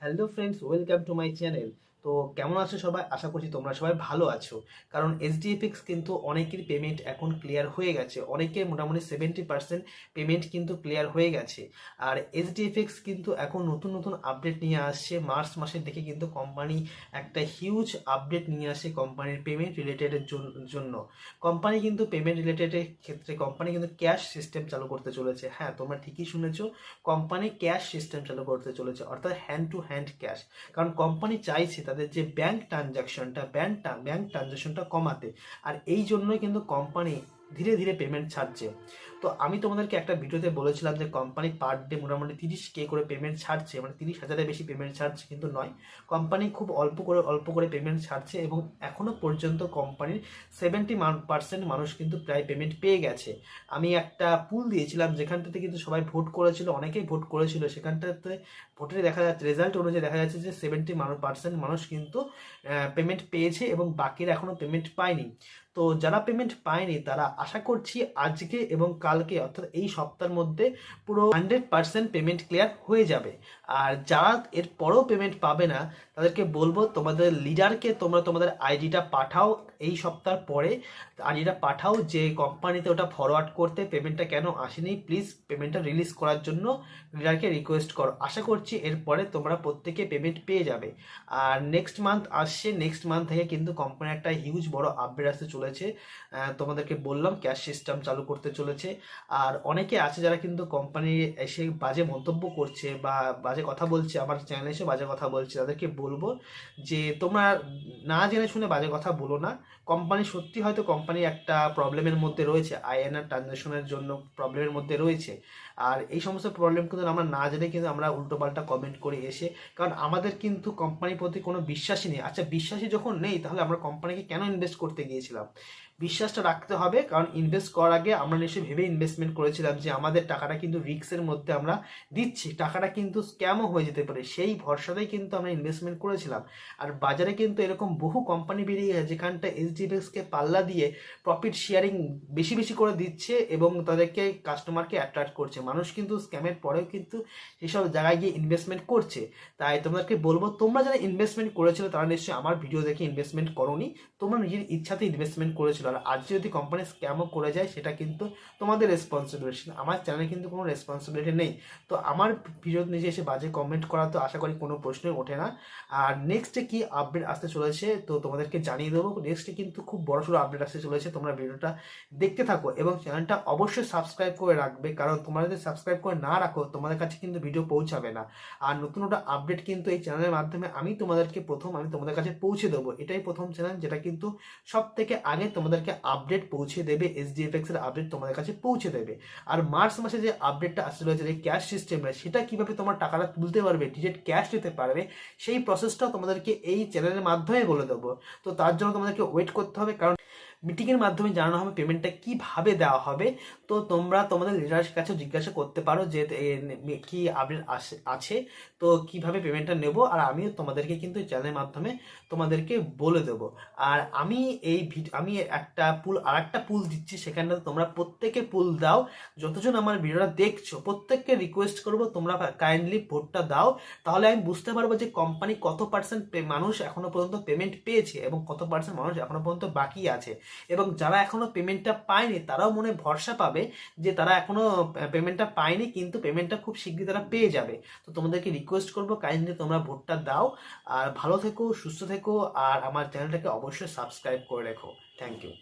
Hello friends, welcome to my channel. তো কেমন আছো সবাই? আশা করছি তোমরা সবাই ভালো আছো। কারণ এইচডিএফএক্স কিন্তু অনেকের পেমেন্ট এখন ক্লিয়ার হয়ে গেছে, অনেকের মোটামুটি 70% পেমেন্ট কিন্তু ক্লিয়ার হয়ে গেছে। আর এইচডিএফএক্স কিন্তু এখন নতুন নতুন আপডেট নিয়ে আসছে। মার্চ মাসের দিকে কিন্তু কোম্পানি একটা হিউজ আপডেট নিয়ে আসে কোম্পানির পেমেন্ট রিলেটেডের জন্য। কোম্পানি কিন্তু পেমেন্ট রিলেটেডের ক্ষেত্রে কোম্পানি কিন্তু ক্যাশ সিস্টেম চালু করতে চলেছে। হ্যাঁ, তোমরা ঠিকই শুনেছো, কোম্পানি ক্যাশ সিস্টেম চালু করতে চলেছে, অর্থাৎ হ্যান্ড টু হ্যান্ড ক্যাশ। কারণ কোম্পানি চাইছে তাদের যে ব্যাংক ট্রানজাকশনটা কমাতে। আর এই জন্যই কিন্তু কোম্পানি ধীরে ধীরে পেমেন্ট ছাড়ছে। তো আমি তোমাদেরকে একটা ভিডিওতে বলেছিলাম যে কোম্পানি পার ডে মোটামুটি 30K করে পেমেন্ট ছাড়ছে, মানে 30,000-এর বেশি পেমেন্ট ছাড়ছে, কিন্তু নয়। কোম্পানি খুব অল্প করে পেমেন্ট ছাড়ছে এবং এখনো পর্যন্ত কোম্পানির 70% মানুষ কিন্তু প্রায় পেমেন্ট পেয়ে গেছে। আমি একটা পুল দিয়েছিলাম যেখানটাতে কিন্তু সবাই ভোট করেছিল, অনেকেই ভোট করেছিল। সেখানটাতে ভোটে দেখা যাচ্ছে, রেজাল্ট অনুযায়ী দেখা যাচ্ছে যে 70% মানুষ কিন্তু পেমেন্ট পেয়েছে এবং বাকিরা এখনো পেমেন্ট পায়নি। তো যারা পেমেন্ট পায়নি তারা আশা করছি আজকে এবং কালকে, অর্থাৎ এই সপ্তাহের মধ্যে পুরো 100% পেমেন্ট ক্লিয়ার হয়ে যাবে। আর যারা এর পরেও পেমেন্ট পাবে না তাদেরকে বলবো, তোমাদের লিডারকে তোমরা তোমাদের আইডিটা পাঠাও। এই সপ্তাহ পরে আইডিটা পাঠাও যে কোম্পানিতে ওটা ফরওয়ার্ড করতে, পেমেন্টটা কেন আসেনি, প্লিজ পেমেন্টটা রিলিজ করার জন্য লিডারকে রিকোয়েস্ট করো। আশা করছি এরপরে তোমরা প্রত্যেকে পেমেন্ট পেয়ে যাবে। আর নেক্সট মান্থ আসছে, নেক্সট মান্থ থেকে কিন্তু কোম্পানির একটা হিউজ বড় আপডেট আসতে চলেছে। তোমাদেরকে বললাম ক্যাশ সিস্টেম চালু করতে চলেছে। আর অনেকে আছে যারা কিন্তু কোম্পানি এসে বাজে মন্তব্য করছে বা বাজে কথা বলছে, আমার চ্যানেলে এসে বাজে কথা বলছে, তাদেরকে বলবো যে তোমরা না জেনে শুনে বাজে কথা বলো না। কোম্পানি সত্যি হয়তো কোম্পানি একটা প্রবলেমের মধ্যে রয়েছে, আইএনআর ট্রানজাকশনের জন্য প্রবলেমের মধ্যে রয়েছে। আর এই সমস্ত প্রবলেম কিন্তু আমরা না জেনে কিন্তু আমরা উল্টোপাল্টা কমেন্ট করে এসে, কারণ আমাদের কিন্তু কোম্পানির প্রতি কোনো বিশ্বাসই নেই। আচ্ছা, বিশ্বাসী যখন নেই তাহলে আমরা কোম্পানিকে কেন ইনভেস্ট করতে গিয়েছিলাম? বিশ্বাসটা রাখতে হবে, কারণ ইনভেস্ট করার আগে আমরা নিশ্চয়ই ভেবে ইনভেস্টমেন্ট করেছিলাম যে আমাদের টাকাটা কিন্তু রিস্কের মধ্যে আমরা দিচ্ছি, টাকাটা কিন্তু স্ক্যামও হয়ে যেতে পারে, সেই ভরসাতেই কিন্তু আমরা ইনভেস্টমেন্ট করেছিলাম। আর বাজারে কিন্তু এরকম বহু কোম্পানি বেরিয়ে গেছে যেখানটা এইচডিএফএক্সকে পাল্লা দিয়ে প্রফিট শেয়ারিং বেশি বেশি করে দিচ্ছে এবং তাদেরকে কাস্টমারকে অ্যাট্রাক্ট করছে। মানুষ কিন্তু স্ক্যামের পরেও কিন্তু সেসব জায়গায় গিয়ে ইনভেস্টমেন্ট করছে। তাই তোমাদেরকে বলবো, তোমরা যারা ইনভেস্টমেন্ট করেছিল তারা নিশ্চয়ই আমার ভিডিও দেখে ইনভেস্টমেন্ট করোনি, তোমরা নিজের ইচ্ছাতে ইনভেস্টমেন্ট করেছিল। আর আজ যদি কোম্পানি স্ক্যামও করে যায় সেটা কিন্তু তোমাদের রেসপন্সিবিলিটি, আমার চ্যানেলে কিন্তু কোনো রেসপন্সিবিলিটি নেই। তো আমার ভিডিও নিজে এসে বাজে কমেন্ট করা তো আশা করি কোনো প্রশ্নই ওঠে না। আর নেক্সটে কি আপডেট আসতে চলেছে তো তোমাদেরকে জানিয়ে দেবো। নেক্সটে কিন্তু খুব বড়সড় আপডেট আসতে চলেছে, তোমরা ভিডিওটা দেখতে থাকো এবং চ্যানেলটা অবশ্যই সাবস্ক্রাইব করে রাখবে, কারণ তোমরা যদি সাবস্ক্রাইব করে না রাখো তোমাদের কাছে কিন্তু ভিডিও পৌঁছাবে না। আর নতুন নতুন আপডেট কিন্তু এই চ্যানেলের মাধ্যমে আমি তোমাদের কাছে পৌঁছে দেবো। এটাই প্রথম চ্যানেল যেটা কিন্তু সব থেকে আগে তোমাদেরকে আপডেট পৌঁছে দেবে, এইচডিএফএক্স এর আপডেট তোমাদের কাছে পৌঁছে দেবে। আর মার্চ মাসে যে আপডেটটা আসতে রয়েছে, যে ক্যাশ সিস্টেমটা, সেটা কিভাবে তোমার টাকাটা তুলতে পারবে, ডিরেক্ট ক্যাশ নিতে পারবে, সেই প্রসেসটাও তোমাদেরকে এই চ্যানেলের মাধ্যমে বলে দেবো। তো তার জন্য তোমাদেরকে ওয়েট করতে হবে, কারণ মিটিংয়ের মাধ্যমে জানানো হবে পেমেন্টটা কিভাবে দেওয়া হবে। তো তোমরা তোমাদের লিডারের কাছে জিজ্ঞাসা করতে পারো যে কি আপডেট আছে, তো কিভাবে পেমেন্টটা নেব। আর আমিও তোমাদেরকে কিন্তু চ্যানেলের মাধ্যমে তোমাদেরকে বলে দেবো। আর আমি আমি একটা পুল দিচ্ছি, সেখানে তোমরা প্রত্যেকে পুল দাও। যতজন আমার ভিডিওটা দেখছো প্রত্যেককে রিকোয়েস্ট করবো তোমরা কাইন্ডলি ভোটটা দাও। তাহলে আমি বুঝতে পারবো যে কোম্পানি কত পার্সেন্ট মানুষ এখনো পর্যন্ত পেমেন্ট পেয়েছে এবং কত পার্সেন্ট মানুষ এখনো পর্যন্ত বাকি আছে। এবং যারা এখনো পেমেন্টটা পায়নি তারাও মনে ভরসা পাবে যে তারা এখনো পেমেন্টটা পায়নি, কিন্তু পেমেন্টটা খুব শীঘ্রই তারা পেয়ে যাবে। তো তোমাদেরকে রিকোয়েস্ট করবো কাইন্ডলি তোমরা ভোটটা দাও। আর ভালো থেকো, সুস্থ থেকো, আর আমার চ্যানেলটাকে অবশ্যই সাবস্ক্রাইব করে রেখো। Thank you.